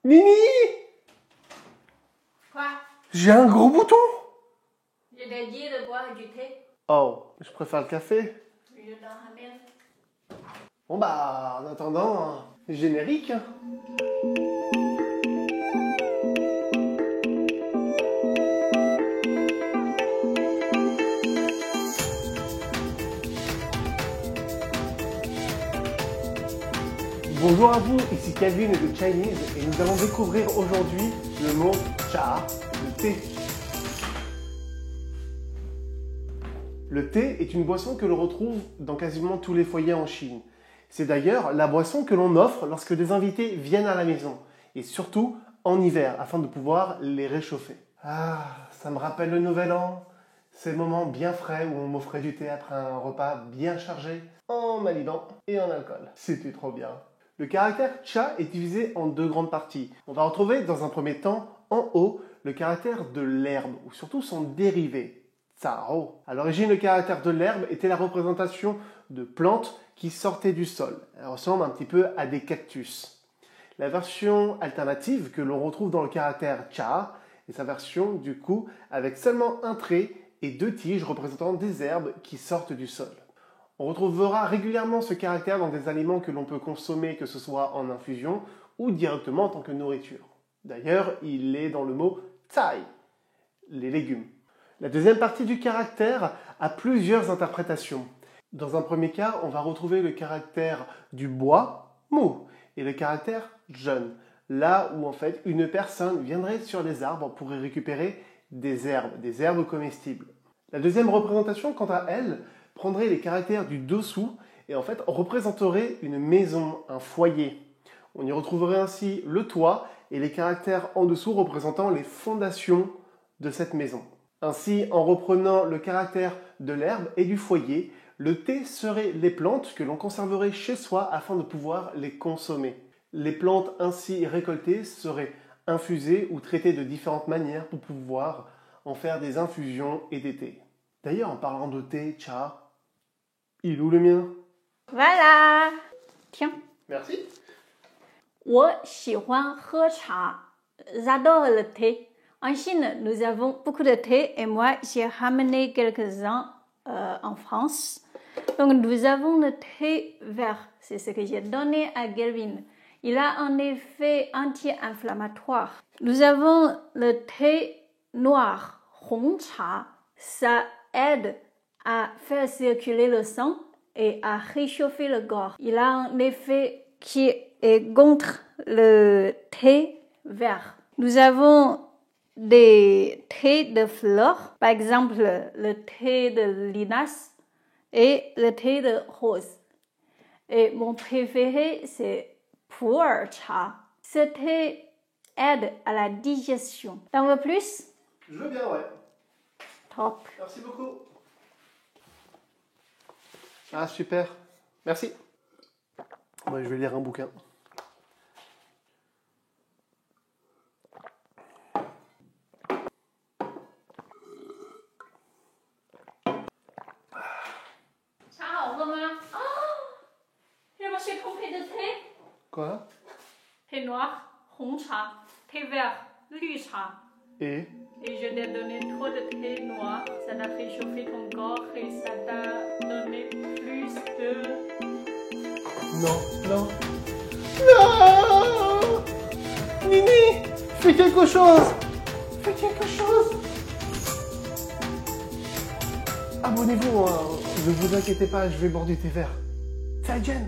Nini! Quoi? J'ai un gros bouton! Je t'ai dit de boire du thé. Oh, je préfère le café. Je t'en ramène. Bon bah, en attendant, générique. Bonjour à vous, ici Calvin de Chinese et nous allons découvrir aujourd'hui le mot cha, le thé. Le thé est une boisson que l'on retrouve dans quasiment tous les foyers en Chine. C'est d'ailleurs la boisson que l'on offre lorsque des invités viennent à la maison, et surtout en hiver, afin de pouvoir les réchauffer. Ah, ça me rappelle le Nouvel An, ces moments bien frais où on m'offrait du thé après un repas bien chargé, en malibant et en alcool. C'était trop bien. Le caractère cha est divisé en deux grandes parties. On va retrouver dans un premier temps, en haut, le caractère de l'herbe, ou surtout son dérivé, cao. À l'origine, le caractère de l'herbe était la représentation de plantes qui sortaient du sol. Elle ressemble un petit peu à des cactus. La version alternative que l'on retrouve dans le caractère cha est sa version, du coup, avec seulement un trait et deux tiges représentant des herbes qui sortent du sol. On retrouvera régulièrement ce caractère dans des aliments que l'on peut consommer, que ce soit en infusion ou directement en tant que nourriture. D'ailleurs, il est dans le mot cai, les légumes. La deuxième partie du caractère a plusieurs interprétations. Dans un premier cas, on va retrouver le caractère du bois, mu, et le caractère jeune, là où en fait une personne viendrait sur les arbres pour y récupérer des herbes comestibles. La deuxième représentation, quant à elle, prendrait les caractères du dessous et en fait représenterait une maison, un foyer. On y retrouverait ainsi le toit et les caractères en dessous représentant les fondations de cette maison. Ainsi, en reprenant le caractère de l'herbe et du foyer, le thé serait les plantes que l'on conserverait chez soi afin de pouvoir les consommer. Les plantes ainsi récoltées seraient infusées ou traitées de différentes manières pour pouvoir en faire des infusions et des thés. D'ailleurs, en parlant de thé, cha, il est où le mien? Voilà. Tiens. Merci. 我喜欢喝茶. J'adore le thé. En Chine, nous avons beaucoup de thé et moi, j'ai ramené quelques-uns en France. Donc, nous avons le thé vert. C'est ce que j'ai donné à Galvin. Il a un effet anti-inflammatoire. Nous avons le thé noir, Hong Cha. Ça aide à faire circuler le sang et à réchauffer le corps. Il a un effet qui est contre le thé vert. Nous avons des thés de fleurs, par exemple le thé de linas et le thé de rose. Et mon préféré, c'est pu'er cha. Ce thé aide à la digestion. T'en veux plus? Je veux bien, ouais. Top. Merci beaucoup. Ah, super. Merci. Ouais, je vais lire un bouquin. Ça, vraiment? Oh, je me suis trompée de thé. Quoi? Thé noir, Hong Cha, thé vert, Lu Cha. Et Et je t'ai donné trop de thé noir. Ça t'a réchauffé ton corps et ça t'a donné plus de... Non, non. Non! Nini! Fais quelque chose! Fais quelque chose! Abonnez-vous, hein. Ne vous inquiétez pas, je vais boire du thé vert. Zaijian!